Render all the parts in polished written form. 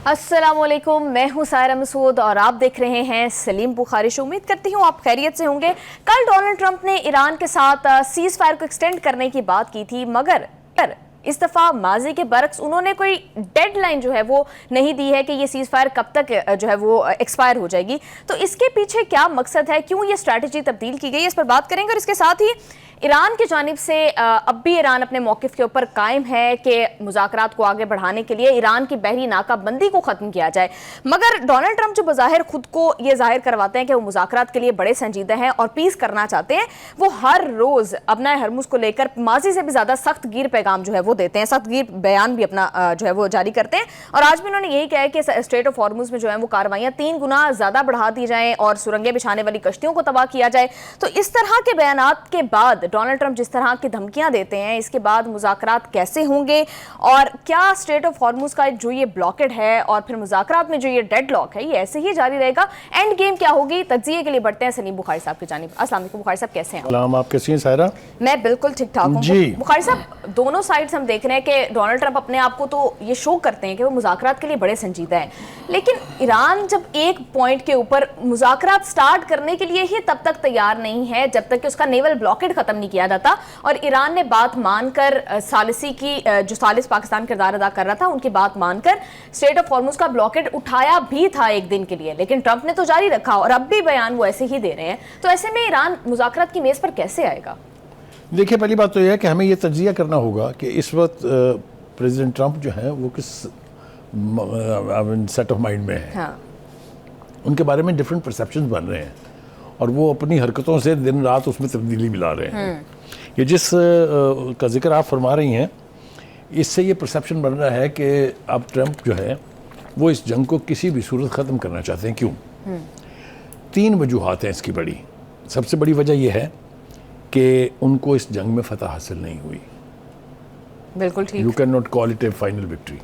अस्सलामुअलैकुम, मैं हूं सायरा मसूद और आप देख रहे हैं सलीम बुखारी शो। उम्मीद करती हूं आप खैरियत से होंगे। कल डोनाल्ड ट्रंप ने ईरान के साथ सीज फायर को एक्सटेंड करने की बात की थी, मगर इस दफा माजी के बरक्स उन्होंने कोई डेडलाइन जो है वो नहीं दी है कि ये सीज फायर कब तक जो है वो एक्सपायर हो जाएगी। तो इसके पीछे क्या मकसद है, क्यों ये स्ट्रैटेजी तब्दील की गई, इस पर बात करेंगे। और इसके साथ ही ईरान की जानिब से अब भी ईरान अपने मौकिफ के ऊपर कायम है कि मुज़ाकरात को आगे बढ़ाने के लिए ईरान की बहरी नाकाबंदी को ख़त्म किया जाए। मगर डोनाल्ड ट्रंप जो बज़ाहिर खुद को ये जाहिर करवाते हैं कि वो मुज़ाकरात के लिए बड़े संजीदा हैं और पीस करना चाहते हैं, वो हर रोज़ अपना हरमुज़ को लेकर माजी से भी ज़्यादा सख्त गिर पैगाम जो है वो देते हैं, सख्त गिर बयान भी अपना जो है वो जारी करते हैं। और आज भी उन्होंने यही कहा है कि स्ट्रेट ऑफ हॉर्मुज़ में जो है वो कार्रवाइयाँ 3 गुना ज़्यादा बढ़ा दी जाएँ और सुरंगें बिछाने वाली कश्तियों को तबाह किया जाए। तो इस तरह के बयानात के बाद डोनाल्ड ट्रंप जिस तरह की धमकियां देते हैं, इसके बाद मुज़ाकरात कैसे होंगे और क्या स्ट्रेट ऑफ हॉर्मुज़ का जो ये ब्लॉकेड है और फिर मुज़ाकरात में जो ये डेडलॉक है ये ऐसे ही जारी रहेगा, एंड गेम क्या होगी, तज्जिए के लिए बढ़ते हैं सलीम बुखारी साहब की जानिब। अस्सलाम वालेकुम बुखारी साहब, कैसे हैं आप? कैसी हैं सायरा? मैं बिल्कुल ठीक ठाक हूँ जी। बुखारी साहब, दोनों साइड्स हम देख रहे हैं कि डोनाल्ड ट्रंप अपने आप को तो ये शो करते हैं कि वो मुज़ाकरात के लिए बड़े संजीदा हैं, लेकिन ईरान जब एक पॉइंट के ऊपर मुज़ाकरात स्टार्ट करने के लिए ही तब तक तैयार नहीं है जब तक कि उसका नेवल ब्लॉकेड खत्म नहीं किया जाता। और ईरान ने बात मानकर सालिसी की जो सालिस पाकिस्तान किरदार अदा कर रहा था, उनकी बात मानकर स्ट्रेट ऑफ हॉर्मुज़ का ब्लॉकेड उठाया भी था एक दिन के लिए, लेकिन ट्रंप ने तो जारी रखा और अब भी बयान वो ऐसे ही दे रहे हैं। तो ऐसे में ईरान मुज़ाकरात की मेज़ पर कैसे आएगा? देखिए, पहली बात तो यह है कि हमें ये तज्जिया करना होगा कि इस वक्त प्रेसिडेंट ट्रंप जो है वो किस सेट ऑफ माइंड में है। हाँ। उनके बारे में डिफरेंट परसेप्शंस बन रहे हैं और वो अपनी हरकतों से दिन रात उसमें तब्दीली मिला रहे हैं। ये जिस का जिक्र आप फरमा रही हैं, इससे ये परसेप्शन बन रहा है कि अब ट्रंप जो है वो इस जंग को किसी भी सूरत ख़त्म करना चाहते हैं। क्यों? 3 वजूहात हैं इसकी बड़ी। सबसे बड़ी वजह यह है कि उनको इस जंग में फतह हासिल नहीं हुई। बिल्कुल ठीक। You can not call it A final victory.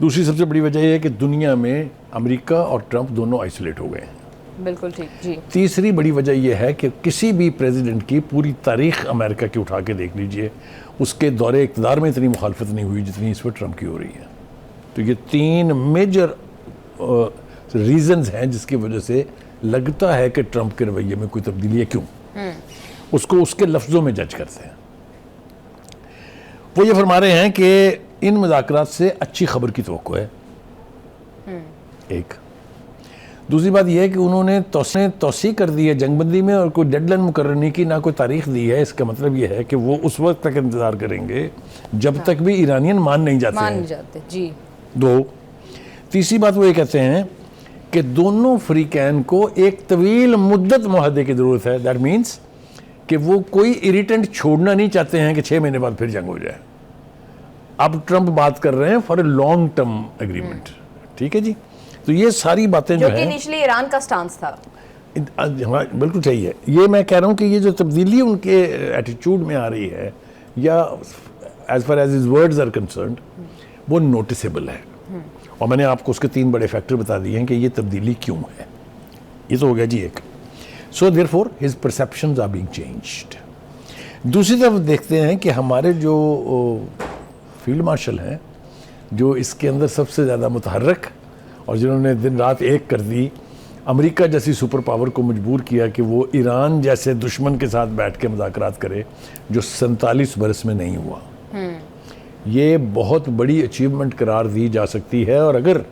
दूसरी सबसे बड़ी वजह यह है कि दुनिया में अमेरिका और ट्रंप दोनों आइसोलेट हो गए हैं। बिल्कुल ठीक जी। तीसरी बड़ी वजह यह है कि किसी भी प्रेसिडेंट की पूरी तारीख अमेरिका की उठा के देख लीजिए, उसके दौरे इक़्तिदार में इतनी मुखालफत नहीं हुई जितनी इस पर ट्रंप की हो रही है। तो ये 3 मेजर रीजंस हैं जिसकी वजह से लगता है कि ट्रंप के रवैये में कोई तब्दीली है। क्यों? उसको उसके लफ्ज़ों में जज करते हैं। वो ये फरमा रहे हैं कि इन मुज़ाकरात से अच्छी खबर की तवक्को है। एक दूसरी बात यह है कि उन्होंने तौसी कर दी है जंगबंदी में और कोई डेडलाइन मुकर्रर नहीं की, ना कोई तारीख दी है। इसका मतलब यह है कि वो उस वक्त तक इंतज़ार करेंगे जब तक भी ईरानियन मान नहीं जाते जी। 2, तीसरी बात वो ये कहते हैं कि दोनों फ्रीकैन को एक तवील मुद्दत मुआहदे की ज़रूरत है। दैट मीन्स कि वो कोई इरिटेंट छोड़ना नहीं चाहते हैं कि 6 महीने बाद फिर जंग हो जाए। अब ट्रंप बात कर रहे हैं for a long term agreement. ठीक है जी। तो ये सारी बातें जो है इनिशियली ईरान का स्टांस था। हाँ, बिल्कुल सही है। ये मैं कह रहा हूँ कि ये जो तब्दीली उनके एटीट्यूड में आ रही है, या as far as his words are concerned, वो नोटिसेबल है। और मैंने आपको उसके 3 बड़े फैक्टर बता दिए हैं कि ये तब्दीली क्यों है। ये तो हो गया जी एक। So therefore his perceptions are being changed. दूसरी तरफ देखते हैं कि हमारे जो फील्ड मार्शल हैं, जो इसके अंदर सबसे ज़्यादा मुतहर्रिक और जिन्होंने दिन रात एक कर दी, अमेरिका जैसी सुपर पावर को मजबूर किया कि वो ईरान जैसे दुश्मन के साथ बैठ के मुज़ाकरात करे, जो 47 बरस में नहीं हुआ। ये बहुत बड़ी अचीवमेंट करार दी जा सकती है। और अगर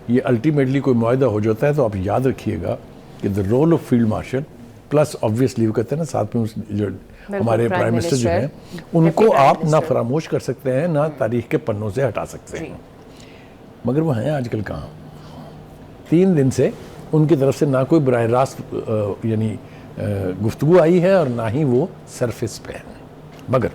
ये अल्टीमेटली कोई मुआहदा हो जाता है तो आप याद रखिएगा कि the role of field marshal plus obviously वो कहते हैं ना, साथ में जो हमारे प्राइम मिनिस्टर जो हैं, उनको आप ना फरामोश कर सकते हैं, ना तारीख के पन्नों से हटा सकते हैं। मगर वो हैं आजकल कहाँ। 3 दिन से उनकी तरफ से ना कोई बराह रास्त यानी गुफ्तगू आई है और ना ही वो सरफेस पे है। मगर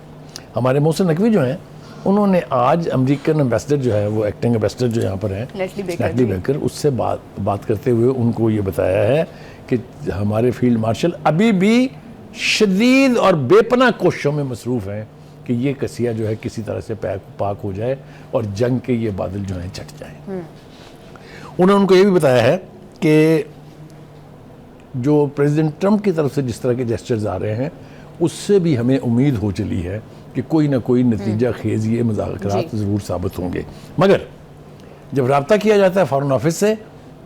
हमारे मोहसिन नकवी जो हैं, उन्होंने आज अमेरिकन एम्बेसडर जो है, वो एक्टिंग एम्बेसडर जो यहाँ पर हैं, लेस्ली बेकर, उससे बात करते हुए उनको ये बताया है कि हमारे फील्ड मार्शल अभी भी शदीद और बेपनाह कोशिशों में मसरूफ़ हैं कि ये कसिया जो है किसी तरह से पाक हो जाए और जंग के ये बादल जो हैं छट जाएं। उन्होंने उनको ये भी बताया है कि जो प्रेसिडेंट ट्रंप की तरफ से जिस तरह के जेस्चर्स आ रहे हैं, उससे भी हमें उम्मीद हो चली है कि कोई ना कोई नतीजा खेज ये मुज़ाकरात ज़रूर साबित होंगे। मगर जब रब्ता किया जाता है फॉरेन ऑफिस से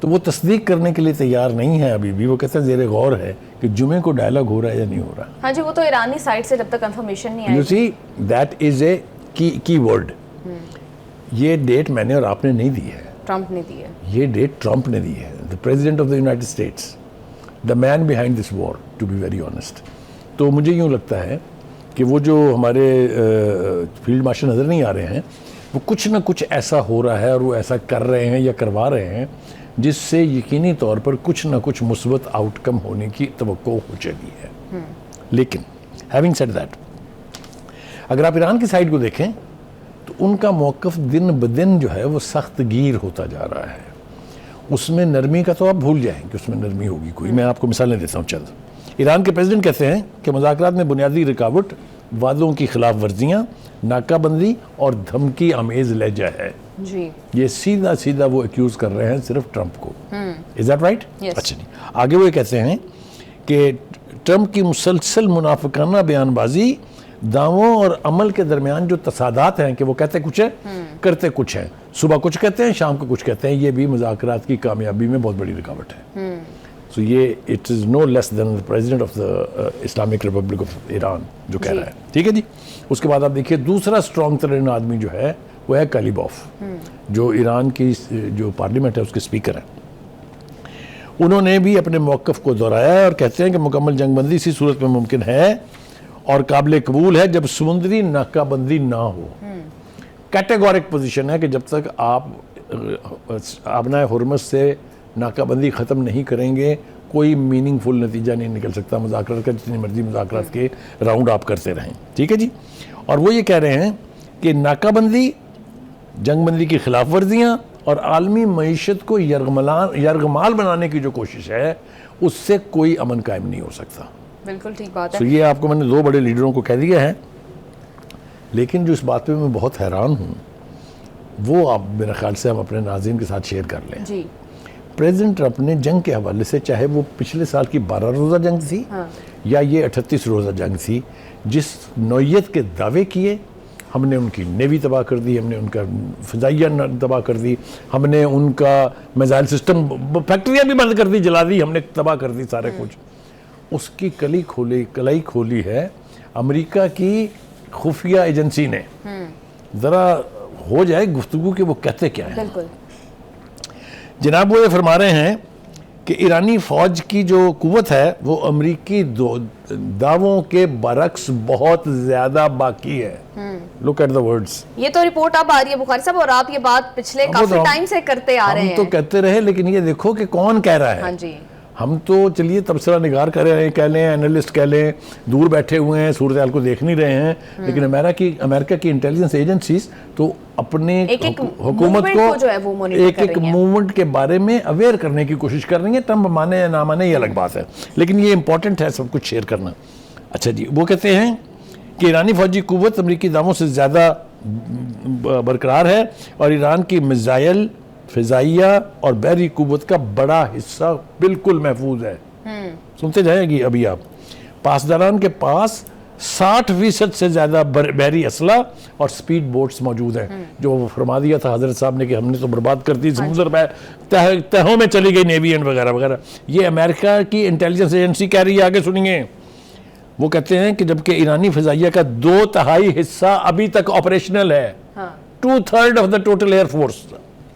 तो वो तस्दीक करने के लिए तैयार नहीं है अभी भी। वो कहते हैं ज़ेरे गौर है कि जुमे को डायलॉग हो रहा है या नहीं हो रहा। हाँ जी, वो तो ईरानी साइड से जब तक कंफर्मेशन नहीं आई। You see that is a key word. ये डेट मैंने और आपने नहीं दी है, ट्रंप ने दी है। ये डेट ट्रंप ने दी है, the president of the United States, the man behind this war, to be very honest. तो मुझे यूँ लगता है कि वो जो हमारे फील्ड मार्शल नज़र नहीं आ रहे हैं, वो कुछ ना कुछ ऐसा हो रहा है और वो ऐसा कर रहे हैं या करवा रहे हैं जिससे यकीनी तौर पर कुछ ना कुछ मुस्बत आउटकम होने की तवक्को हो चली है। लेकिन हैविंग सेड दैट, अगर आप ईरान की साइड को देखें तो उनका मौक़िफ़ दिन ब दिन जो है वो सख्त गिर होता जा रहा है। उसमें नरमी का तो आप भूल जाएं कि उसमें नरमी होगी कोई। मैं आपको मिसालें देता हूँ चंद। ईरान के प्रेसिडेंट कहते हैं कि मुज़ाकरात में बुनियादी रुकावट वादों की खिलाफ वर्जियाँ, नाकाबंदी और धमकी आमेज़ लहजा है जी। ये सीधा सीधा वो एक्यूज़ कर रहे हैं सिर्फ ट्रंप को। Is that right? अच्छा जी। आगे वो ये कहते हैं कि ट्रंप की मुसलसल मुनाफिकाना बयानबाजी दावों और अमल के दरमियान जो तसादात हैं कि वो कहते कुछ है करते कुछ है, सुबह कुछ कहते हैं शाम को कुछ कहते हैं, ये भी मुज़ाकरात की कामयाबी में बहुत बड़ी रुकावट है। सो ये it is no less than the president of the Islamic Republic of Iran जो कह रहा है। ठीक है जी। उसके बाद आप देखिए दूसरा स्ट्रॉन्ग तरीन आदमी जो है वो है कलीबॉफ, जो ईरान की जो पार्लियामेंट है उसके स्पीकर हैं। उन्होंने भी अपने मौक़िफ़ को दोहराया और कहते हैं कि मुकम्मल जंगबंदी इसी सूरत में मुमकिन है और काबिल कबूल है जब समुद्री नाकाबंदी ना हो। कैटेगोरिक पोजीशन है कि जब तक आप अपना हुर्मस से नाकाबंदी ख़त्म नहीं करेंगे कोई मीनिंगफुल नतीजा नहीं निकल सकता मुज़ाकरात का, जितनी मर्जी मुज़ाकरात के राउंड आप करते रहें। ठीक है जी। और वो ये कह रहे हैं कि नाकाबंदी, जंगबंदी की खिलाफ वर्जियाँ और आलमी मईशत को यरगमाल बनाने की जो कोशिश है उससे कोई अमन कायम नहीं हो सकता। बिल्कुल ठीक बात है। तो ये आपको मैंने दो बड़े लीडरों को कह दिया है। लेकिन जो इस बात पे मैं बहुत हैरान हूँ वो आप मेरे ख्याल से हम अपने नाज़रीन के साथ शेयर कर लें जी। प्रेसिडेंट ट्रंप ने जंग के हवाले से, चाहे वो पिछले साल की 12 रोज़ा जंग थी या ये 38 रोज़ा जंग थी, जिस नौयत के दावे किए, हमने उनकी नेवी तबाह कर दी, हमने उनका फ़िज़ाइया तबाह कर दी, हमने उनका मिसाइल सिस्टम, फैक्ट्रियाँ भी बंद कर दी, जला दी, हमने तबाह कर दी सारे कुछ। उसकी कलाई खोली है अमेरिका की खुफिया एजेंसी ने। ज़रा हो जाए गुफ्तगू कि वो कहते क्या है। बिल्कुल जनाब वो ये फरमा रहे हैं कि ईरानी फ़ौज की जो कुव्वत है वो अमरीकी दावों के बरक्स बहुत ज़्यादा बाकी है। Look at the words. ये तो रिपोर्ट अब आ रही है बुखारी साहब, और आप ये बात पिछले काफी टाइम से करते आ रहे हैं। हम तो कहते रहे, लेकिन ये देखो कि कौन कह रहा है। हाँ जी। हम तो चलिए तबसरा निगार कर रहे हैं, कह लें एनालिस्ट कह लें, दूर बैठे हुए हैं, सूरत हाल को देख नहीं रहे हैं, लेकिन अमेरिका की इंटेलिजेंस एजेंसीज तो अपने हुकूमत को जो है वो एक मूवमेंट के बारे में अवेयर करने की कोशिश कर रही है। ट्रंप माने या ना माने ये अलग बात है, लेकिन ये इंपॉर्टेंट है सब कुछ शेयर करना। अच्छा जी। वो कहते हैं कि ईरानी फौजी कुव्वत अमरीकी दावों से ज़्यादा बरकरार है और ईरान की मिसाइल, फ़िज़ाइया और बहरी कुव्वत का बड़ा हिस्सा बिल्कुल महफूज है। सुनते जाएगी अभी आप। पासदारान के पास 60% से ज़्यादा बहरी असला और स्पीड बोट्स मौजूद हैं। जो फरमा दिया था हज़रत साहब ने कि हमने तो बर्बाद कर दी, समुद्र में तहों में चली गई नेवी एंड वगैरह वगैरह। ये अमेरिका की इंटेलिजेंस एजेंसी कह रही है, आगे सुनिए। वो कहते हैं कि जबकि ईरानी फ़िज़ाइया का 2/3 हिस्सा अभी तक ऑपरेशनल है। 2/3 of the total air force.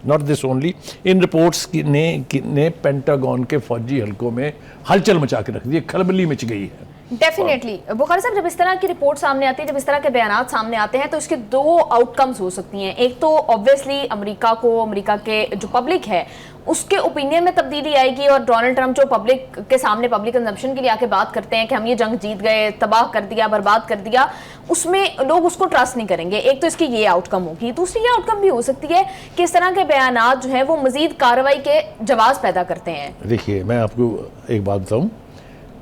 Not this only, in reports ने पेंटागन के फौजी हलकों में हलचल मचा के रख दी, खलबली मच गई है। डेफिनेटली बुखारी साहब, जब इस तरह की रिपोर्ट सामने आती है, जब इस तरह के बयान सामने आते हैं, तो इसके दो आउटकम्स हो सकती हैं। एक तो ऑब्वियसली अमेरिका के जो पब्लिक है उसके ओपिनियन में तब्दीली आएगी, और डोनाल्ड ट्रंप जो पब्लिक के सामने पब्लिक कंजम्पशन के लिए आके बात करते हैं कि हम ये जंग जीत गए, तबाह कर दिया, बर्बाद कर दिया, उसमें लोग उसको ट्रस्ट नहीं करेंगे। एक तो इसकी ये आउटकम होगी। दूसरी ये आउटकम भी हो सकती है कि इस तरह के बयान जो हैं वो मजीद कार्रवाई के जवाब पैदा करते हैं। देखिए मैं आपको एक बात बताऊँ,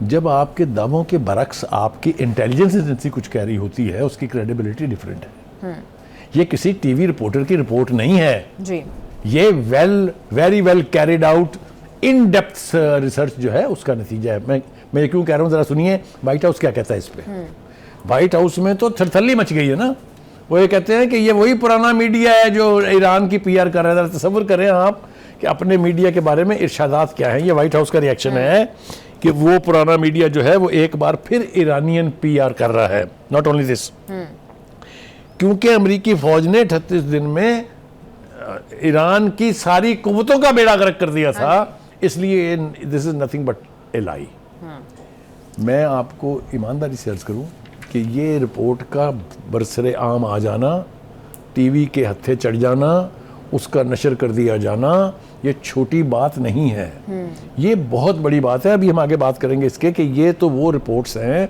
जब आपके दावों के बरक्स आपकी इंटेलिजेंस एजेंसी कुछ कह रही होती है, उसकी क्रेडिबिलिटी डिफरेंट है। ये किसी टीवी रिपोर्टर की रिपोर्ट नहीं है जी। ये very well carried out in depth research जो है उसका नतीजा है। मैं क्यों कह रहा हूँ, जरा सुनिए व्हाइट हाउस क्या कहता है इस पे। व्हाइट हाउस में तो थरथल्ली मच गई है ना। वो ये कहते हैं कि ये वही पुराना मीडिया है जो ईरान की पीआर कर रहा है। तसव्वुर करें आप कि अपने मीडिया के बारे में इरशादात क्या है। ये व्हाइट हाउस का रिएक्शन है कि वो पुराना मीडिया जो है वो एक बार फिर ईरानियन पीआर कर रहा है। नॉट ओनली दिस, क्योंकि अमेरिकी फौज ने 38 दिन में ईरान की सारी कुव्वतों का बेड़ा गर्क कर दिया था, इसलिए दिस इज नथिंग बट ए लाई। मैं आपको ईमानदारी से अर्ज करूं कि ये रिपोर्ट का बरसरे आम आ जाना, टीवी के हत्थे चढ़ जाना, उसका नशर कर दिया जाना, ये छोटी बात नहीं है, ये बहुत बड़ी बात है। अभी हम आगे बात करेंगे इसके कि ये तो वो रिपोर्ट्स हैं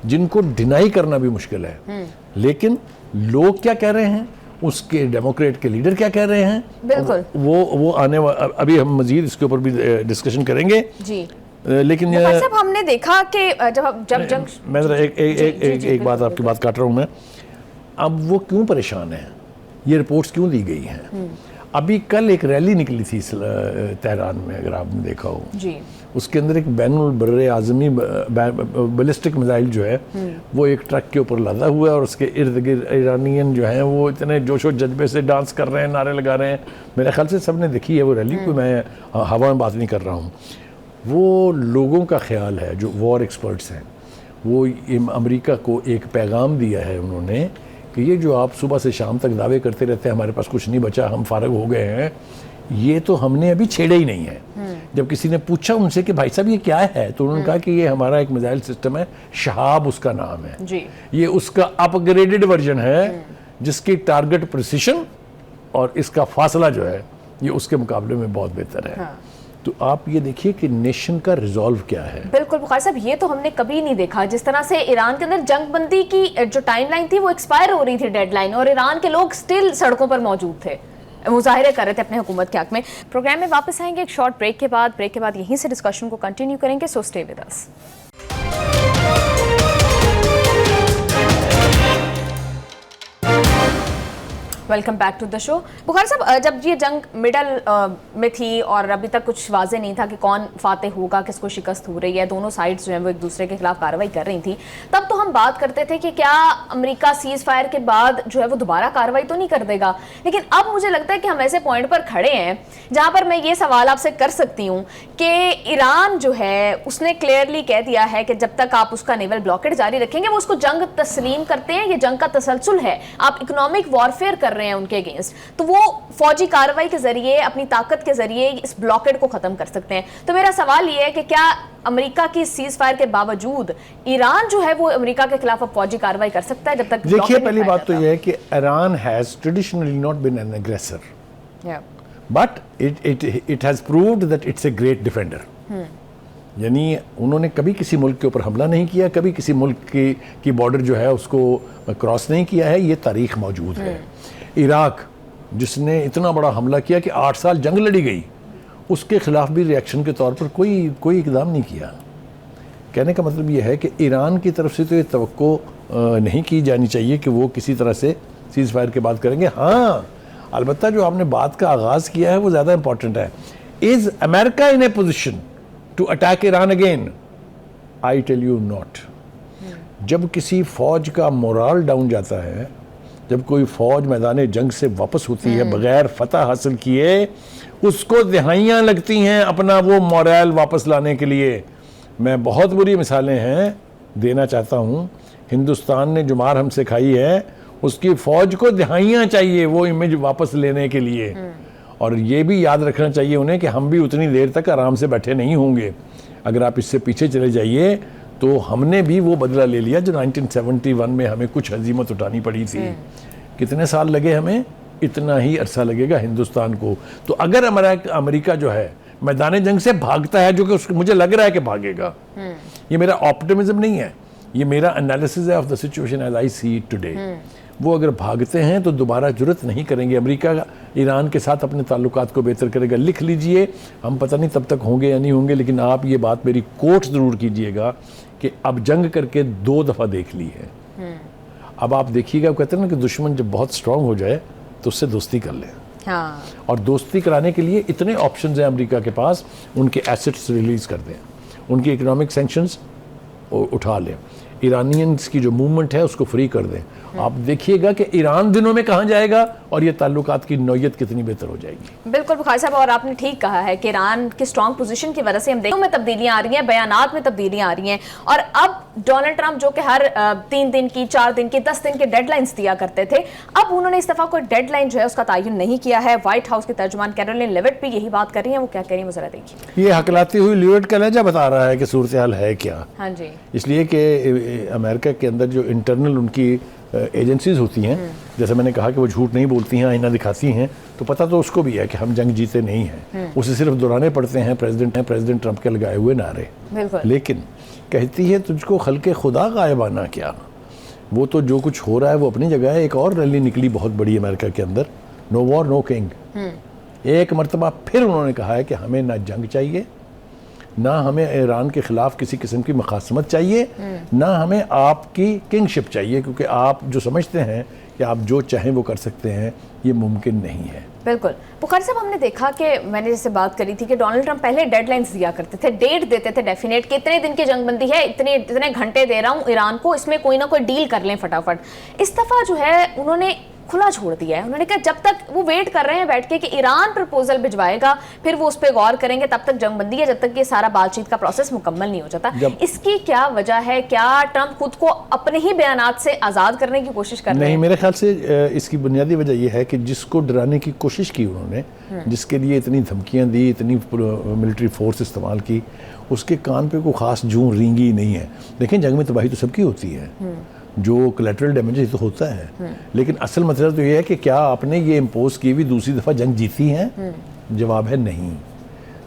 जिनको डिनाई करना भी मुश्किल है, लेकिन लोग क्या कह रहे हैं, उसके डेमोक्रेट के लीडर क्या कह रहे हैं, बिल्कुल वो आने अभी हम मजीद इसके ऊपर भी डिस्कशन करेंगे जी। लेकिन सब हमने देखा कि जब जंग मैं जरा एक बात आपकी बात काट रहा हूँ मैं। अब वो क्यों परेशान है, ये रिपोर्ट्स क्यों दी गई हैं? अभी कल एक रैली निकली थी तेहरान में, अगर आपने देखा हो जी, उसके अंदर एक बैनुल बर्रे आज़मी बैलिस्टिक मिसाइल जो है वो एक ट्रक के ऊपर लदा हुआ है और उसके इर्द गिर्द ईरानियन जो हैं वो इतने जोशो जज्बे से डांस कर रहे हैं, नारे लगा रहे हैं। मेरे ख्याल से सबने देखी है वो रैली, कोई मैं हवा में बात नहीं कर रहा हूँ। वो लोगों का ख्याल है जो वॉर एक्सपर्ट्स हैं, वो अमेरिका को एक पैगाम दिया है उन्होंने कि ये जो आप सुबह से शाम तक दावे करते रहते हैं हमारे पास कुछ नहीं बचा, हम फारग हो गए हैं, ये तो हमने अभी छेड़े ही नहीं है। जब किसी ने पूछा उनसे कि भाई साहब ये क्या है, तो उन्होंने कहा कि ये हमारा एक मिसाइल सिस्टम है, शहाब उसका नाम है जी। ये उसका अपग्रेडेड वर्जन है जिसकी टारगेट प्रिसिशन और इसका फासला जो है ये उसके मुकाबले में बहुत बेहतर है। हाँ। तो आप ये देखिए कि नेशन का रिजॉल्व क्या है। बिल्कुल बुखारी साहब, ये तो हमने कभी नहीं देखा जिस तरह से ईरान के अंदर जंगबंदी की जो टाइमलाइन थी वो एक्सपायर हो रही थी, डेडलाइन, और ईरान के लोग स्टिल सड़कों पर मौजूद थे, मुजाहिरे कर रहे थे अपने हुकूमत के हक में। प्रोग्राम में वापस आएंगे एक शॉर्ट ब्रेक के बाद यहीं से डिस्कशन को कंटिन्यू करेंगे, so stay with us. Welcome back to the show. Bukhari sahab, जब ये जंग मिडल में थी और अभी तक कुछ वाजे नहीं था कि कौन फातेह होगा, किसको शिकस्त हो रही है, दोनों साइड्स जो हैं वो एक दूसरे के खिलाफ कार्रवाई कर रही थी, तब तो हम बात करते थे कि क्या अमेरिका सीज फायर के बाद जो है वो दोबारा कार्रवाई तो नहीं कर देगा। लेकिन अब मुझे लगता है कि हम ऐसे पॉइंट पर खड़े हैं जहां पर मैं ये सवाल आपसे कर सकती हूँ कि ईरान जो है उसने क्लियरली कह दिया है कि जब तक आप उसका नेवल ब्लॉकेड जारी रखेंगे वो उसको जंग तस्लीम करते हैं, ये जंग का तसलसल है, आप इकोनॉमिक वॉरफेयर कर रहे हैं उनके अगेंस्ट, तो वो फौजी कार्रवाई के जरिए, अपनी ताकत के जरिए इस ब्लॉकेड को खत्म कर सकते हैं। तो मेरा सवाल ये है कि क्या अमेरिका की सीज फायर के बावजूद ईरान जो है वो अमेरिका के खिलाफ अब फौजी कार्रवाई कर सकता है जब तक? देखिए, पहली बात तो ये है कि Iran has traditionally not been an aggressor, but it has proved that it's a great defender. यानी उन्होंने कभी किसी मुल्क के ऊपर हमला नहीं किया, कभी किसी मुल्क की बॉर्डर जो है उसको क्रॉस नहीं किया है, ये तारीख मौजूद है। इराक जिसने इतना बड़ा हमला किया कि 8 साल जंग लड़ी गई, उसके खिलाफ भी रिएक्शन के तौर पर कोई इकदाम नहीं किया। कहने का मतलब ये है कि ईरान की तरफ से तो ये तवक्को नहीं की जानी चाहिए कि वो किसी तरह से सीज़ फायर की बात करेंगे। हाँ, अलबत्ता जो आपने बात का आगाज़ किया है वो ज़्यादा इंपॉर्टेंट है। Is America in a position to attack Iran again? I tell you not. जब किसी फौज का मोराल डाउन जाता है, जब कोई फौज मैदान जंग से वापस होती है बगैर फतह हासिल किए, उसको दिहाइयाँ लगती हैं अपना वो मोराल वापस लाने के लिए। मैं बहुत बुरी मिसालें हैं देना चाहता हूँ, हिंदुस्तान ने जो मार हमसे खाई है उसकी फौज को दिहाइयाँ चाहिए वो इमेज वापस लेने के लिए। और ये भी याद रखना चाहिए उन्हें कि हम भी उतनी देर तक आराम से बैठे नहीं होंगे। अगर आप इससे पीछे चले जाइए तो हमने भी वो बदला ले लिया जो 1971 में हमें कुछ हजीमत उठानी पड़ी थी। कितने साल लगे हमें, इतना ही अरसा लगेगा हिंदुस्तान को। तो अगर अमेरिका जो है मैदान जंग से भागता है, जो कि मुझे लग रहा है कि भागेगा, ये मेरा ऑप्टिमिज्म नहीं है, ये मेरा एनालिसिस है of the situation as I see it today. वो अगर भागते हैं तो दोबारा जुर्रत नहीं करेंगे। अमेरिका ईरान के साथ अपने ताल्लुकात को बेहतर करेगा। लिख लीजिए, हम पता नहीं तब तक होंगे या नहीं होंगे, लेकिन आप ये बात मेरी कोट ज़रूर कीजिएगा कि अब जंग करके 2 दफ़ा देख ली है। अब आप देखिएगा, कहते हैं ना कि दुश्मन जब बहुत स्ट्रांग हो जाए तो उससे दोस्ती कर लें। हाँ। और दोस्ती कराने के लिए इतने ऑप्शंस हैं अमेरिका के पास, उनके एसेट्स रिलीज़ कर दें, उनकी इकोनॉमिक सैंक्शंस उठा लें। ईरानियंस की जो मूवमेंट है उसको फ्री कर दें। आप देखिएगा कि ईरान दिनों में कहाँ जाएगा और ये ताल्लुकात की नौयत कितनी बेहतर हो जाएगी। बिल्कुल बुखारी साहब, और आपने ठीक कहा है कि ईरान की स्ट्रॉन्ग पोजीशन की वजह से हम देखते में तब्दीलियां आ रही हैं, बयानात में तब्दीलियां आ रही हैं। और अब डोनाल्ड ट्रंप जो कि हर 3 दिन की, 4 दिन की, 10 दिन की डेडलाइंस दिया करते थे, अब उन्होंने इस दफा कोई डेडलाइन जो है उसका तायुन नहीं किया है। व्हाइट हाउस की तर्जुमान कैरोलिन लेविट भी यही बात कर रही है। वो क्या कह रही है वो जरा देखिए। ये हकलाती हुई लेविट का लहजा बता रहा है कि सूरत हाल है क्या। हाँ जी, इसलिए कि अमेरिका के अंदर जो इंटरनल उनकी एजेंसीज होती हैं, जैसे मैंने कहा कि वो झूठ नहीं बोलती हैं, आईना दिखाती हैं, तो पता तो उसको भी है कि हम जंग जीते नहीं हैं। उसे सिर्फ दोहराने पड़ते हैं प्रेसिडेंट ट्रंप के लगाए हुए नारे। लेकिन कहती है तुझको खल्के खुदा गायबाना क्या। वो तो जो कुछ हो रहा है वो अपनी जगह है। एक और रैली निकली बहुत बड़ी अमेरिका के अंदर, नो वॉर नो किंग। एक मरतबा फिर उन्होंने कहा है कि हमें ना जंग चाहिए, ना हमें ईरान के खिलाफ किसी किस्म की मुखासमत चाहिए, ना हमें आपकी किंगशिप चाहिए, क्योंकि आप जो समझते हैं कि आप जो चाहें वो कर सकते हैं, ये मुमकिन नहीं है। बिल्कुल बुखारी साहब, हमने देखा कि मैंने जैसे बात करी थी कि डोनाल्ड ट्रंप पहले डेडलाइंस दिया करते थे, डेट देते थे डेफिनेट कि इतने दिन की जंगबंदी है, इतने घंटे दे रहा हूँ ईरान को, इसमें कोई ना कोई डील कर लें फटाफट। इस दफ़ा जो है उन्होंने खुला छोड़ दिया है। उन्होंने कहा जब तक वो वेट कर रहे हैं बैठ के कि ईरान प्रपोजल भिजवाएगा, फिर वो उस पर गौर करेंगे, तब तक जंगबंदी है, जब तक ये सारा बातचीत का प्रोसेस मुकम्मल नहीं हो जाता। इसकी क्या वजह है? क्या ट्रंप खुद को अपने ही बयानात से आज़ाद करने की कोशिश कर रहे हैं? नहीं, मेरे ख्याल से इसकी बुनियादी वजह यह है कि जिसको डराने की कोशिश की उन्होंने, जिसके लिए इतनी धमकियाँ दी, इतनी मिलिट्री फोर्स इस्तेमाल की, उसके कान पे कोई ख़ास जूं रींगी नहीं है। देखें, जंग में तबाही तो सबकी होती है, जो कोलैटरल डैमेज तो होता है, लेकिन असल मसला तो ये है कि क्या आपने ये इम्पोज की हुई दूसरी दफ़ा जंग जीती है? जवाब है नहीं।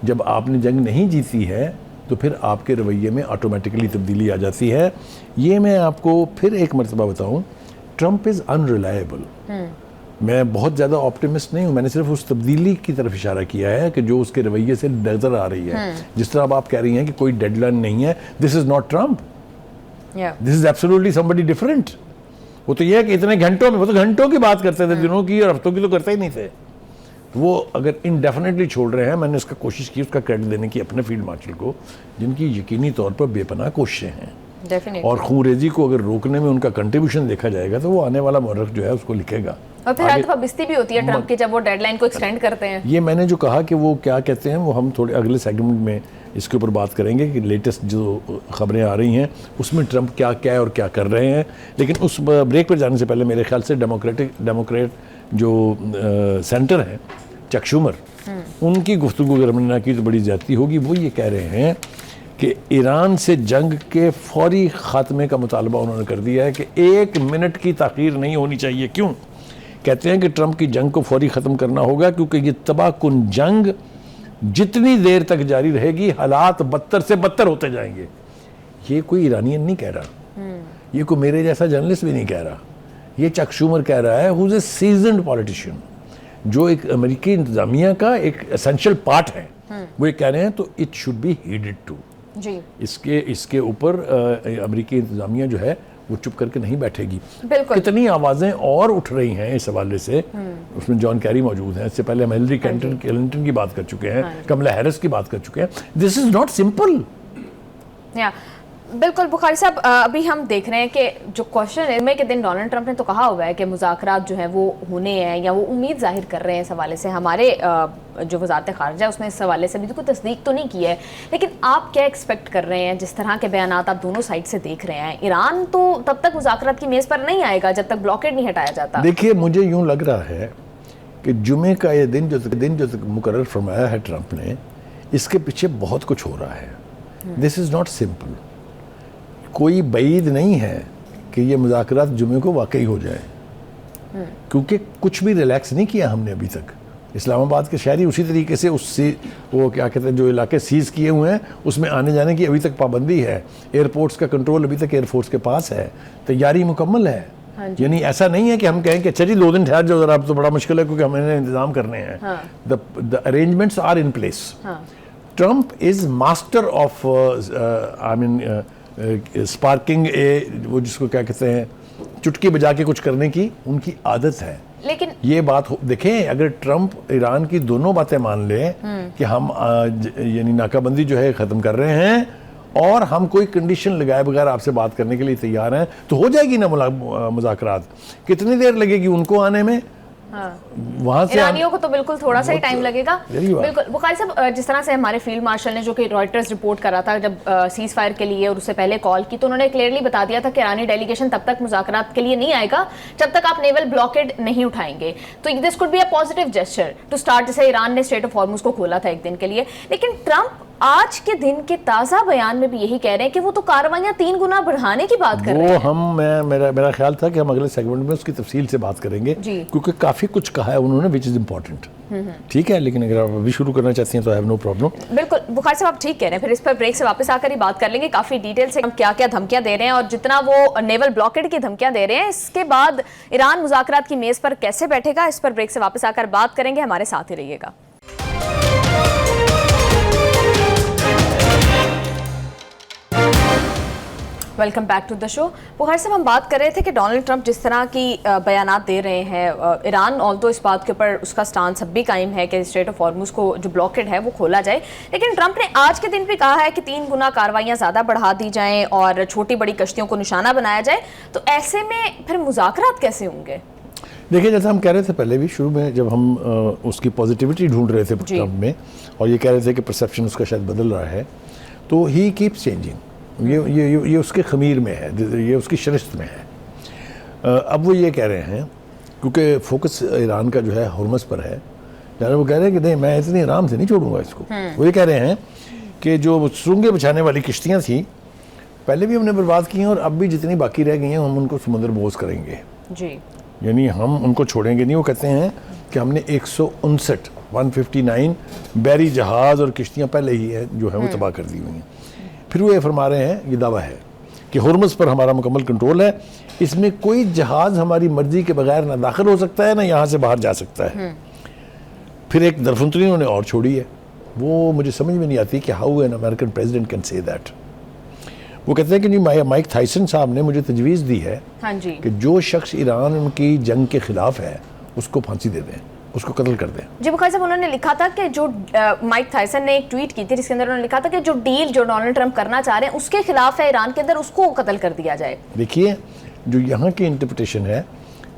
जब आपने जंग नहीं जीती है तो फिर आपके रवैये में ऑटोमेटिकली तब्दीली आ जाती है। ये मैं आपको फिर एक मरतबा बताऊं, ट्रंप इज़ अनरिलायबल। मैं बहुत ज़्यादा ऑप्टिमिस्ट नहीं हूँ, मैंने सिर्फ उस तब्दीली की तरफ इशारा किया है कि जो उसके रवैये से नज़र आ रही है। जिस तरह अब आप कह रही हैं कि कोई डेडलाइन नहीं है, this is not Trump, this is absolutely somebody different. वो तो ये है कि इतने घंटों में, वो तो घंटों की बात करते थे, दिनों की और हफ्तों की तो करते ही नहीं थे। तो वो अगर इनडेफिनेटली छोड़ रहे हैं, मैंने उसका कोशिश की उसका क्रेडिट देने की अपने फील्ड मार्शल को, जिनकी यकीनी तौर पर बेपनाह कोशिशें हैं। और खूनरेजी को अगर रोकने में उनका कंट्रीब्यूशन देखा जाएगा तो वो आने वाला मौरख जो है उसको लिखेगा। और फिर हर दफा बिस्ती भी होती है ट्रंप की जब वो डेडलाइन को एक्सटेंड करते हैं। ये मैंने जो कहा कि वो क्या कहते हैं, वो हम थोड़े अगले सेगमेंट में इसके ऊपर बात करेंगे कि लेटेस्ट जो खबरें आ रही हैं उसमें ट्रंप क्या क्या है और क्या कर रहे हैं। लेकिन उस ब्रेक पर जाने से पहले मेरे ख्याल से डेमोक्रेट जो सेंटर हैं, चक शूमर, उनकी गुफ्तगू अगर हमने ना की तो बड़ी ज़्यादती होगी। वो ये कह रहे हैं कि ईरान से जंग के फौरी ख़ात्मे का मुतालबा उन्होंने कर दिया है कि 1 मिनट की ताख़ीर नहीं होनी चाहिए। क्यों? कहते हैं कि ट्रंप की जंग को फौरी ख़त्म करना होगा, क्योंकि ये तबाहकुन जंग जितनी देर तक जारी रहेगी हालात बदतर से बदतर होते जाएंगे। ये कोई ईरानियन नहीं कह रहा, ये कोई मेरे जैसा जर्नलिस्ट भी नहीं कह रहा, ये चक शूमर कह रहा है, who is a seasoned politician, जो एक अमेरिकी इंतज़ामिया का एक एसेंशियल पार्ट है। वो ये कह रहे हैं तो इट शुड बी हीडेड टू जी। इसके ऊपर अमेरिकी इंतज़ामिया जो है वो चुप करके नहीं बैठेगी। कितनी आवाज़ें और उठ रही हैं इस हवाले से। उसमें जॉन कैरी मौजूद हैं, इससे पहले हम हिलरी क्लिंटन की बात कर चुके हैं, कमला हैरिस की बात कर चुके हैं। This is not simple. बिल्कुल बुखारी साहब, अभी हम देख रहे हैं कि जो क्वेश्चन है में के दिन डोनाल्ड ट्रंप ने तो कहा हुआ है कि मुज़ाकरात जो है वो होने हैं, या वो उम्मीद जाहिर कर रहे हैं इस हवाले से। हमारे जो वज़ारत ख़ारिजा उसने इस हवाले से भी कोई तस्दीक तो नहीं की है, लेकिन आप क्या एक्सपेक्ट कर रहे हैं जिस तरह के बयानात आप दोनों साइड से देख रहे हैं? ईरान तो तब तक मुज़ाकरात की मेज़ पर नहीं आएगा जब तक ब्लॉकेड नहीं हटाया जाता। देखिए, मुझे यूँ लग रहा है कि जुमे का ये दिन जो मुकर्रर फरमाया है ट्रंप ने, इसके पीछे बहुत कुछ हो रहा है। This is not simple. कोई बईद नहीं है कि ये मुज़ाकरात जुमे को वाकई हो जाए, क्योंकि कुछ भी रिलैक्स नहीं किया हमने अभी तक। इस्लामाबाद के शहरी उसी तरीके से उससे वो क्या कहते हैं, जो इलाके सीज़ किए हुए हैं उसमें आने जाने की अभी तक पाबंदी है। एयरपोर्ट्स का कंट्रोल अभी तक एयरफोर्स के पास है, तैयारी मुकम्मल है। यानी ऐसा नहीं है कि हम कहें कि अच्छा जी 2 दिन ठहर जाओ ज़रा, अब तो बड़ा मुश्किल है क्योंकि हमें इंतज़ाम करने हैं। The arrangements are in place. Trump is master of I mean sparking वो जिसको क्या कहते हैं, चुटकी बजा के कुछ करने की उनकी आदत है। लेकिन ये बात देखें, अगर ट्रंप ईरान की दोनों बातें मान ले कि हम यानी नाकाबंदी जो है ख़त्म कर रहे हैं और हम कोई कंडीशन लगाए बगैर आपसे बात करने के लिए तैयार हैं, तो हो जाएगी ना मुज़ाकरात। कितनी देर लगेगी उनको आने में? वहां से ईरानियों को तो बिल्कुल थोड़ा सा ही टाइम लगेगा। यही बात। बिल्कुल बुखारी साहब, जिस तरह से हमारे फील्ड मार्शल ने, जो कि रॉयटर्स रिपोर्ट करा था जब सीज फायर के लिए और उससे पहले कॉल की, तो उन्होंने क्लियरली बता दिया था कि ईरानी डेलीगेशन तब तक मुज़ाकरात के लिए नहीं आएगा जब तक आप नेवल ब्लॉकेड नहीं उठाएंगे। तो this could be a positive gesture to start. जैसे ईरान ने स्ट्रेट ऑफ हॉर्मुज को खोला था एक दिन के लिए, लेकिन ट्रंप आज के दिन के ताज़ा बयान में भी यही कह रहे हैं कि वो तो कार्रवाइयां 3 गुना बढ़ाने की बात कर रहे हैं। मेरा ख्याल था कि हम अगले सेगमेंट में उसकी तफसील से बात करेंगे, क्योंकि काफी कुछ कहा है उन्होंने विच इज इम्पोर्टेंट। ठीक है, लेकिन अगर आप अभी शुरू करना चाहती हैं तो आई हैव नो प्रॉब्लम। बिल्कुल बुखारी साहब, आप ठीक कह रहे हैं। फिर इस पर ब्रेक से वापस आकर ही बात कर लेंगे काफी डिटेल से, हम क्या क्या धमकियां दे रहे हैं और जितना वो नेवल ब्लॉकेड की धमकियां दे रहे हैं, इसके बाद ईरान मुज़ाकरात की मेज पर कैसे बैठेगा, इस पर ब्रेक से वापस आकर बात करेंगे। हमारे साथ ही रहिएगा। Welcome back to the show. Bukhari sahab, हम बात कर रहे थे कि डोनाल्ड ट्रंप जिस तरह की बयानात दे रहे हैं, ईरान ऑल्दो इस बात के ऊपर उसका स्टांस अब भी कायम है कि स्ट्रेट ऑफ हॉर्मुज को जो ब्लॉकेड है वो खोला जाए, लेकिन ट्रंप ने आज के दिन भी कहा है कि 3 गुना कार्रवाइयां ज़्यादा बढ़ा दी जाएं और छोटी बड़ी कश्तियों को निशाना बनाया जाए। तो ऐसे में फिर मुज़ाकरात कैसे होंगे? देखिए, जैसा हम कह रहे थे पहले भी शुरू में, जब हम उसकी पॉजिटिविटी ढूंढ रहे थे ट्रंप में और ये कह रहे थे कि परसेप्शन उसका शायद बदल रहा है, तो ही कीप्स चेंजिंग। ये उसके खमीर में है, ये उसकी शरिस्त में है। अब वो ये कह रहे हैं, क्योंकि फोकस ईरान का जो है हुर्मस पर है, जहाँ वो कह रहे हैं कि नहीं, मैं इतनी आराम से नहीं छोड़ूंगा इसको। वो ये कह रहे हैं कि जो सुरंगें बिछाने वाली किश्तियाँ थी पहले भी हमने बर्बाद की हैं और अब भी जितनी बाकी रह गई हैं हम उनको समुद्र बोझ करेंगे जी, यानी हम उनको छोड़ेंगे नहीं। वो कहते हैं कि हमने 159 बैरी जहाज़ और किश्तियाँ पहले ही है जो है वो तबाह कर दी हुई हैं। फिर वो ये फरमा रहे हैं, ये दावा है कि हुर्मुस पर हमारा मुकम्मल कंट्रोल है, इसमें कोई जहाज़ हमारी मर्जी के बगैर ना दाखिल हो सकता है ना यहाँ से बाहर जा सकता है। फिर एक दरफुंतरी उन्होंने और छोड़ी है, वो मुझे समझ में नहीं आती कि how an American president can say that. वो कहते हैं कि नहीं, माइक टायसन साहब ने मुझे तजवीज़ दी है कि जो शख्स ईरान उनकी जंग के खिलाफ है उसको फांसी दे दें, उसको कत्ल कर दें। जी बुखारी साहब, उन्होंने लिखा था कि जो माइक टायसन ने एक ट्वीट की थी जिसके अंदर उन्होंने लिखा था कि जो डील जो डोनाल्ड ट्रंप करना चाह रहे हैं उसके खिलाफ है ईरान के अंदर, उसको कत्ल कर दिया जाए। देखिए, जो यहाँ की इंटरप्रिटेशन है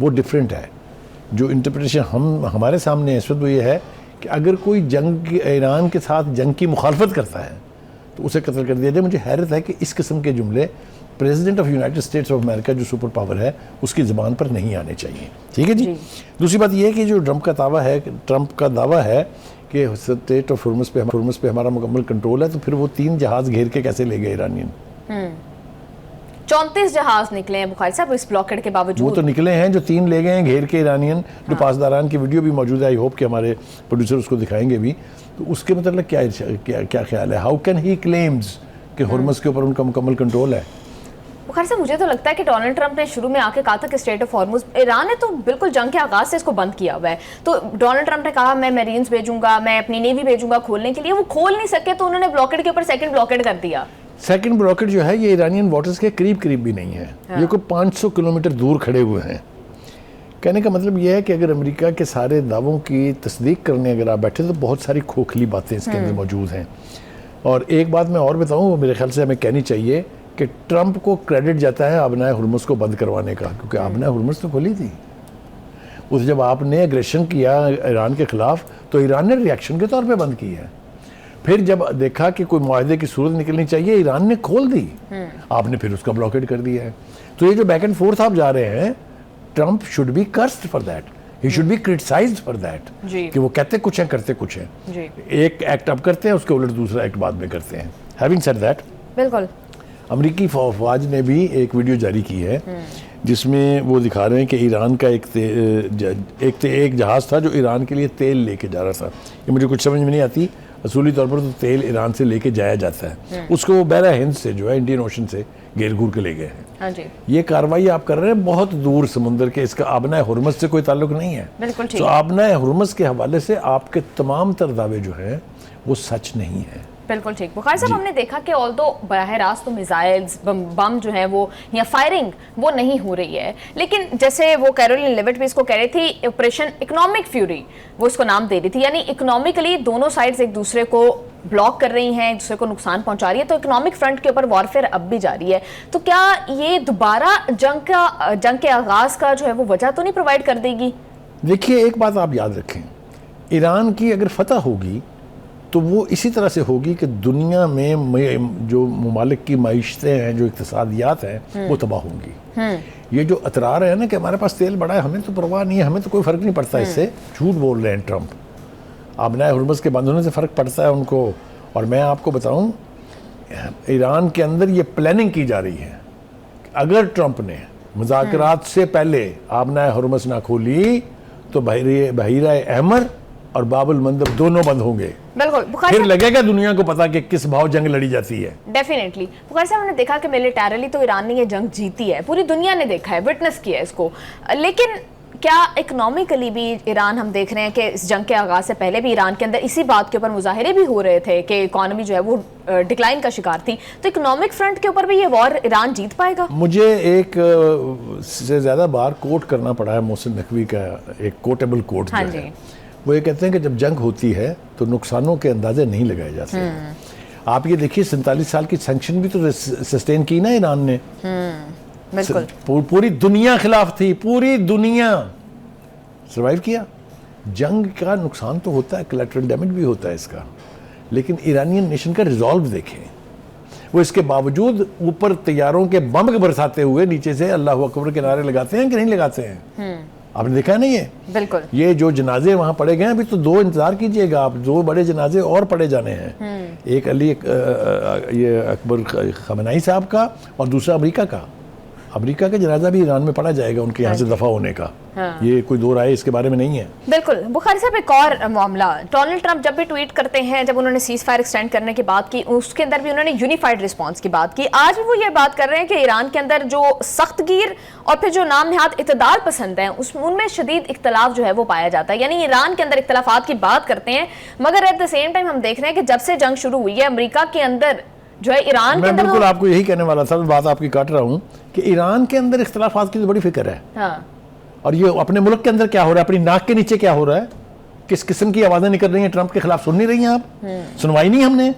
वो डिफरेंट है। जो इंटरप्रिटेशन हमारे सामने है इस वक्त वो ये है कि अगर कोई ईरान के साथ जंग की मुखालफत करता है तो उसे कत्ल कर दिया जाए। मुझे हैरत है कि इस किस्म के जुमले president of United states of America जो सुपर पावर है उसकी ज़बान पर नहीं आने चाहिए। ठीक है जी। दूसरी बात यह है कि जो ट्रंप का दावा है कि स्ट्रेट ऑफ हॉर्मुज पे हमारा मुकम्मल कंट्रोल है, तो फिर वो 3 जहाज़ घेर के कैसे ले गए ईरानियन? 34 जहाज निकले हैं बुखारी साहब इस ब्लॉकेड के बावजूद। वो तो निकले हैं, जो 3 ले गए हैं घेर के ईरानियन, जो पासदारान की वीडियो भी मौजूद है, आई होप कि हमारे प्रोड्यूसर उसको दिखाएंगे भी। तो उसके मतलब क्या ख्याल है? हाउ कैन ही क्लेम्स कि हॉर्मुज के ऊपर उनका मुकम्मल कंट्रोल है? बुखारी साहब, मुझे तो लगता है कि डोनाल्ड ट्रंप ने शुरू में आके कहा था कि स्ट्रेट ऑफ हॉर्मुज, ईरान ने तो बिल्कुल जंग के आगाज से इसको बंद किया हुआ है। तो डोनाल्ड ट्रंप ने कहा मैं मेरीन्स भेजूंगा, मैं अपनी नेवी भेजूंगा खोलने के लिए, वो खोल नहीं सके तो उन्होंने ब्लॉकेड के ऊपर सेकंड ब्लॉकेड कर दिया। सेकंड ब्लॉकेड जो है ये ईरानियन वाटर्स के करीब भी नहीं है। ये कोई 500 किलोमीटर दूर खड़े हुए हैं। कहने का मतलब ये है कि अगर अमेरिका के सारे दावों की तस्दीक करने अगर आप बैठे तो बहुत सारी खोखली बातें इसके अंदर मौजूद हैं। और एक बात मैं और बताऊं, वो मेरे ख्याल से हमें कहनी चाहिए कि ट्रंप को क्रेडिट जाता है आबनाए हुर्मुज को बंद करवाने का, क्योंकि आबनाए हुर्मुज तो खुली थी। उस जब आपने एग्रेशन किया ईरान के खिलाफ तो ईरान ने रिएक्शन के तौर पे बंद की है। फिर जब देखा कि कोई मुआहदे की सूरत निकलनी चाहिए, ईरान ने खोल दी, आपने फिर उसका ब्लॉकेड कर दिया है। तो ये जो बैक एंड फोर्थ आप जा रहे हैं, Trump should be cursed for that, he should be criticised for that, कि वो कहते कुछ हैं करते कुछ हैं। एक एक्ट अब करते हैं, उसके उलट दूसरा एक्ट बाद में करते हैं। हैविंग सेड दैट, बिल्कुल अमरीकी फौज ने भी एक वीडियो जारी की है जिसमें वो दिखा रहे हैं कि ईरान का एक जहाज़ था जो ईरान के लिए तेल लेके जा रहा था। ये मुझे कुछ समझ में नहीं आती, असूली तौर पर तो तेल ईरान से लेके जाया जाता है, उसको वो बहरा हिंद से जो है इंडियन ओशन से घेर घूर के ले गए हैं। हाँ जी। ये कार्रवाई आप कर रहे हैं बहुत दूर समुद्र के, इसका आबनाए हुर्मुज से कोई ताल्लुक नहीं है। बिल्कुल ठीक। तो आबनाए हुर्मुज के हवाले से आपके तमाम तर दावे जो है वो सच नहीं है। बिल्कुल ठीक। बुखारी साहब, हमने देखा कि ऑल्दो बराह रास्त तो मिसाइल्स बम जो है वो या फायरिंग वो नहीं हो रही है, लेकिन जैसे वो कैरोलिन लेविट भी इसको कह रही थी, ऑपरेशन इकोनॉमिक फ्यूरी वो इसको नाम दे रही थी, यानी इकोनॉमिकली दोनों साइड्स एक दूसरे को ब्लॉक कर रही हैं, एक दूसरे को नुकसान पहुंचा रही है, तो इकोनॉमिक फ्रंट के ऊपर वॉरफेयर अब भी जारी है। तो क्या ये दोबारा जंग के आगाज का जो है वो वजह तो नहीं प्रोवाइड कर देगी? देखिए, एक बात आप याद रखें, ईरान की अगर फतह होगी तो वो इसी तरह से होगी कि दुनिया में जो ममालिक की मईशतें हैं, जो इक्तिसादियात हैं, वो तबाह होंगी। ये जो अतरार है ना कि हमारे पास तेल बड़ा है, हमें तो परवाह नहीं है, हमें तो कोई फ़र्क नहीं पड़ता इससे, झूठ बोल रहे हैं ट्रंप। आबनाए हुर्मुज़ के बंद होने से फ़र्क पड़ता है उनको। और मैं आपको बताऊं, ईरान के अंदर ये प्लानिंग की जा रही है, अगर ट्रंप ने मुज़ाकरात से पहले आबनाए हुर्मुज़ ना खोली तो बहीरा अहमर और बाबुल मंदब दोनों बंद होंगे। बिल्कुल। फिर लगेगा दुनिया को पता कि किस भाव जंग लड़ी जाती है। डेफिनेटली। बुखारी साहब, हमने देखा कि मिलिटरली तो ईरान ने ये जंग जीती है, पूरी दुनिया ने देखा है, विटनेस किया है इसको, लेकिन क्या इकोनॉमिकली भी ईरान, हम देख रहे हैं कि इस जंग के आगाज से पहले भी ईरान के अंदर इसी बात के ऊपर मुजाहरे भी हो रहे थे कि इकोनॉमी जो है वो डिक्लाइन का शिकार थी, तो इकोनॉमिक फ्रंट के ऊपर भी ये वॉर ईरान जीत पाएगा? मुझे एक से ज़्यादा बार कोट करना पड़ा है मोहसिन नकवी का एक कोटेबल कोट। हाँ जी। वो ये कहते हैं कि जब जंग होती है तो नुकसानों के अंदाजे नहीं लगाए जाते। आप ये देखिए, 47 साल की सैंक्शन भी तो सस्टेन की ना ईरान ने। बिल्कुल। पूरी दुनिया खिलाफ थी, पूरी दुनिया सर्वाइव किया। जंग का नुकसान तो होता है, कोलैटरल डैमेज भी होता है इसका, लेकिन ईरानियन नेशन का रिजॉल्व देखें। वो इसके बावजूद ऊपर तैयारों के बम बरसाते हुए नीचे से अल्लाह अकबर के नारे लगाते हैं कि नहीं लगाते हैं? आपने देखा है ना ये? बिल्कुल। ये जो जनाजे वहां पड़े गए, अभी तो 2 इंतजार कीजिएगा आप, 2 बड़े जनाजे और पड़े जाने हैं। एक ये अकबर खमेनी साहब का और दूसरा अमेरिका का। अमेरिका का जनाजा भी ईरान में पड़ा जाएगा उनके यहाँ से दफा होने का। हाँ। ये कोई दो राय इसके बारे में नहीं है। बिल्कुल। बुखारी साहब, एक और मामला, डोनाल्ड ट्रंप जब भी ट्वीट करते हैं, जब उन्होंने सीज फायर एक्सटेंड करने की बात की, उसके अंदर भी उन्होंने यूनिफाइड रिस्पांस की बात की। आज भी वो ये बात कर रहे हैं कि ईरान के अंदर जो सख्तगीर और फिर जो नाम नहाद इत्तेदाल पसंद हैं, उनमें शदीद इख्तलाफ जो है वो पाया जाता है, यानी ईरान के अंदर इख्तलाफात की बात करते हैं, मगर एट द सेम टाइम हम देख रहे हैं कि जब से जंग शुरू हुई है, अमेरिका के अंदर जो है ईरान के अंदर, बिल्कुल आपको यही कहने वाला था, बात आपकी काट रहा हूँ कि ईरान के अंदर इख्तलाफात की तो बड़ी फिक्र है। हाँ। और ये अपने मुल्क के अंदर क्या हो रहा है, अपनी नाक के नीचे क्या हो रहा है, किस किस्म की आवाजें निकल रही हैं ट्रंप के खिलाफ, सुन नहीं रही हैं आप? सुनवाई नहीं हमने।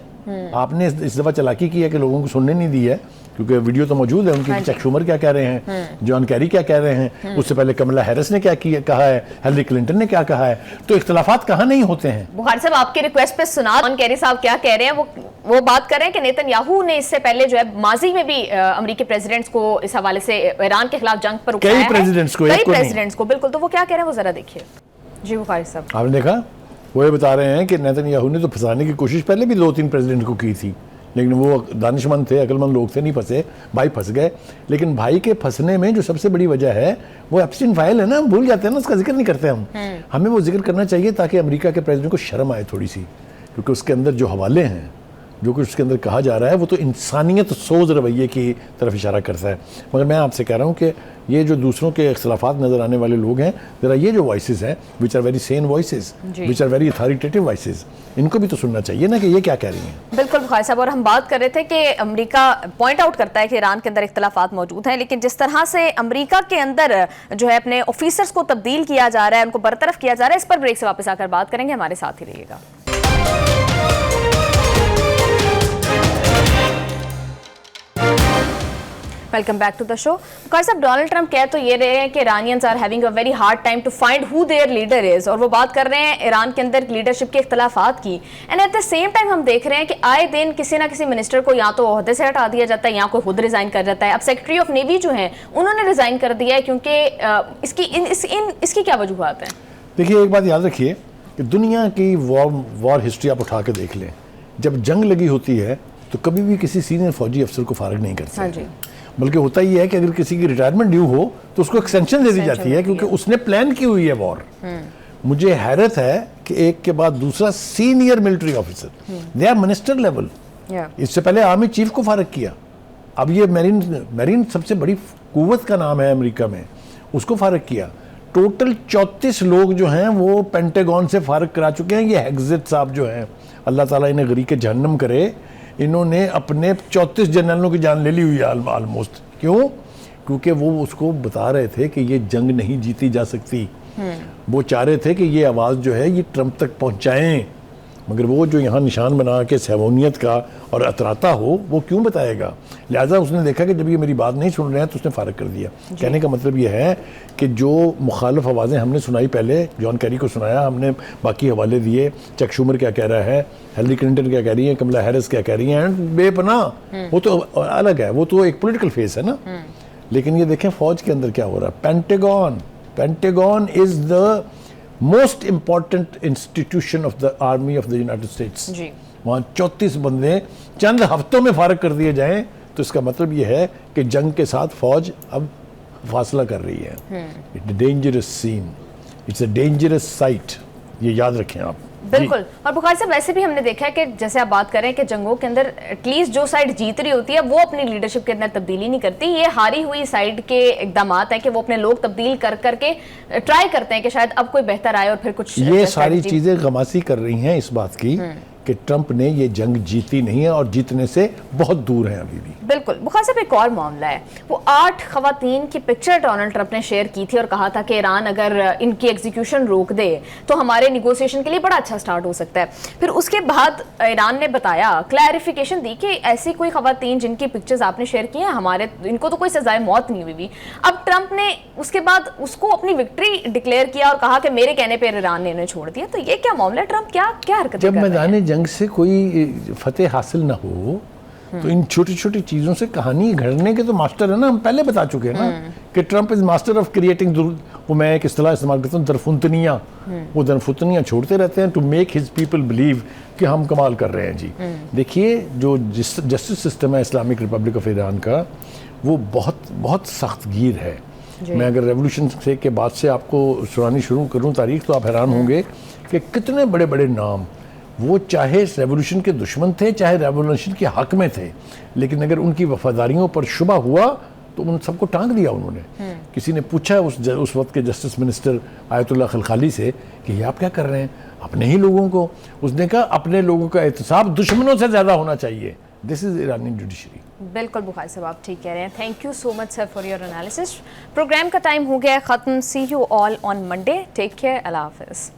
आपने इस दफा चालाकी की है कि लोगों को सुनने नहीं दी है, क्योंकि वीडियो तो मौजूद है उनकी। हाँ, चक शुमर क्या कह रहे हैं, जॉन कैरी क्या कह रहे हैं, उससे पहले कमला हैरिस ने क्या कहा है, हिलरी क्लिंटन ने क्या कहा है। तो इख्तलाफात कहाँ नहीं होते हैं? बुखारी साहब, आपकी रिक्वेस्ट पे सुना, जॉन कैरी साहब क्या कह रहे हैं, वो बात कर रहे हैं कि नेतन्याहू ने इससे पहले जो है माजी में भी अमेरिकी प्रेसिडेंट्स को इस हवाले से ईरान के खिलाफ जंग पर उठाया है, कई प्रेसिडेंट्स को। बिल्कुल। तो वो क्या कह रहे हैं वो जरा देखिए। जी बुखारी साहब, आपने देखा, वो ये बता रहे हैं कि नेतन्याहू ने तो फंसाने की कोशिश पहले भी 2-3 प्रेसिडेंट को की थी, लेकिन वो दानिशमंद थे, अकलमंद लोग थे, नहीं फंसे, भाई फंस गए। लेकिन भाई के फंसने में जो सबसे बड़ी वजह है वो एप्स्टीन फाइल है ना, भूल जाते हैं ना, उसका जिक्र नहीं करते हम। हमें वो जिक्र करना चाहिए ताकि अमेरिका के प्रेसिडेंट को शर्म आए थोड़ी सी, क्योंकि उसके अंदर जो हवाले हैं, जो कुछ उसके अंदर कहा जा रहा है, वो तो इंसानियत सोच रवैये की तरफ इशारा करता है। मगर मैं आपसे कह रहा हूँ कि ये जो दूसरों के इख्तलाफात नज़र आने वाले लोग हैं, ज़रा ये जो वॉइसेस हैं, which are very sane voices, which are very authoritative voices, इनको भी तो सुनना चाहिए ना कि ये क्या कह रही हैं। बिल्कुल बुखारी साहब, और हम बात कर रहे थे कि अमेरिका पॉइंट आउट करता है कि ईरान के अंदर इख्तलाफात मौजूद हैं, लेकिन जिस तरह से अमेरिका के अंदर जो है अपने ऑफिसर्स को तब्दील किया जा रहा है, उनको बरतरफ किया जा रहा है, इस पर ब्रेक से वापस आकर बात करेंगे। हमारे साथ ही रहिएगा। Welcome back to the show. Bukhari sahab, Donald Trump कह तो ये रहे हैं कि Iranians are having a very hard time to find who their leader is, और वो बात कर रहे हैं ईरान के अंदर लीडरशिप के इख्तलाफात की। And at the same time हम देख रहे हैं कि आए दिन किसी ना किसी मिनिस्टर को या तो ओहदे से हटा दिया जाता है या कोई खुद रिजाइन कर जाता है। अब सेक्रेटरी ऑफ नेवी जो है उन्होंने रिजाइन कर दिया है, क्योंकि इसकी क्या वजूहत है? देखिए, एक बात याद रखिए कि दुनिया की वॉर हिस्ट्री आप उठा के देख लें, जब जंग लगी होती है तो कभी भी किसी सीनियर फौजी अफसर को फारिग नहीं करते। हाँ जी। बल्कि होता ही है कि अगर किसी की रिटायरमेंट ड्यू हो तो उसको एक्सटेंशन दे दी जाती है, क्योंकि उसने प्लान की हुई है वॉर। मुझे हैरत है कि एक के बाद दूसरा senior military officer, they are minister level, इससे पहले आर्मी चीफ को फारिग किया, अब ये मैरीन सबसे बड़ी कुव्वत का नाम है अमेरिका में, उसको फारिग किया। टोटल 34 लोग जो हैं वो पेंटागन से फारग करा चुके हैं। ये हेग्जिट साहब जो हैं, अल्लाह ताला इन्हें गरीक जहन्नम करे, इन्होंने अपने 34 जनरलों की जान ले ली हुई है ऑलमोस्ट। क्यों? क्योंकि वो उसको बता रहे थे कि ये जंग नहीं जीती जा सकती। वो चाह रहे थे कि ये आवाज़ जो है ये ट्रंप तक पहुंचाएं, मगर वो जो यहाँ निशान बना के सहवनियत का और अतराता हो, वो क्यों बताएगा? लिहाजा उसने देखा कि जब ये मेरी बात नहीं सुन रहे हैं तो उसने फारग कर दिया। कहने का मतलब ये है कि जो मुखालफ आवाज़ें हमने सुनाई, पहले जॉन कैरी को सुनाया हमने, बाकी हवाले दिए, चक शूमर क्या कह रहा है, हिलरी क्लिंटन क्या कह रही है, कमला हैरिस क्या कह रही हैं, बेपनाह। वो तो अलग है, वो तो एक पॉलिटिकल फेस है ना। लेकिन ये देखें फौज के अंदर क्या हो रहा है। Pentagon is the most important institution of the army of the United states. वहाँ 34 बंदे चंद हफ्तों में फारग कर दिए जाएं तो इसका मतलब यह है कि जंग के साथ फौज अब फासला कर रही है। It's dangerous scene, it's a dangerous site, ये याद रखें आप। बिल्कुल। और बुखारी साहब वैसे भी हमने देखा है कि जैसे आप बात करें कि जंगों के अंदर एटलीस्ट जो साइड जीत रही होती है वो अपनी लीडरशिप के अंदर तब्दीली नहीं करती। ये हारी हुई साइड के इकदाम हैं कि वो अपने लोग तब्दील कर करके ट्राई करते हैं कि शायद अब कोई बेहतर आए और फिर कुछ ये सारी चीजें गमासी कर रही हैं इस बात की कि ट्रंप ने ये जंग जीती नहीं है और जीतने से बहुत दूर है अभी भी। बिल्कुल। बुखारी साहब एक और मामला है, वो 8 खवातीन की पिक्चर डोनाल्ड ट्रंप ने शेयर की थी और कहा था कि ईरान अगर इनकी एग्जीक्यूशन रोक दे तो हमारे निगोशिएशन के लिए बड़ा अच्छा स्टार्ट हो सकता है। फिर उसके बाद ईरान ने बताया, क्लैरिफिकेशन दी कि ऐसी कोई खवातीन जिनकी पिक्चर्स आपने शेयर की हैं, हमारे इनको तो कोई सजाए मौत नहीं हुई। अब ट्रंप ने उसके बाद उसको अपनी विक्ट्री डिक्लेयर किया और कहा कि मेरे कहने पर ईरान ने इन्हें छोड़ दिया। तो ये क्या मामला है? ट्रंप क्या हरकत जब मैदान जंग से कोई फतेह हासिल ना हो तो इन छोटी छोटी चीजों से कहानी घड़ने के तो मास्टर है ना। हम पहले बता चुके हैं ना कि Trump is master of creating, वो मैं एक इस्तेलाह इस्तेमाल करता हूँ, दरफुतनियाँ। वो दरफुतनियाँ छोड़ते रहते हैं to make his people believe कि हम कमाल कर रहे हैं जी। देखिए जो जस्टिस सिस्टम है इस्लामिक रिपब्लिक ऑफ ईरान का, वो बहुत बहुत सख्त गिर है। मैं अगर रेवोल्यूशन से के बाद से आपको सुनानी शुरू करूँ तारीख तो आप हैरान होंगे कि कितने बड़े बड़े नाम, वो चाहे रेवोल्यूशन के दुश्मन थे चाहे रेवोल्यूशन के हक में थे, लेकिन अगर उनकी वफादारियों पर शुबा हुआ तो उन सबको टांग दिया उन्होंने। किसी ने पूछा उस वक्त के जस्टिस मिनिस्टर आयतुल्ला खलखाली से कि ये आप क्या कर रहे हैं अपने ही लोगों को? उसने कहा अपने लोगों का एहतसाब दुश्मनों से ज़्यादा होना चाहिए। This is Irani judiciary. बिल्कुल बुखारी साहब, आप ठीक कह रहे हैं। Thank you so much sir for your analysis. Programme का टाइम हो गया ख़त्म। See you all on Monday. Take care. अल्लाह हाफिज़।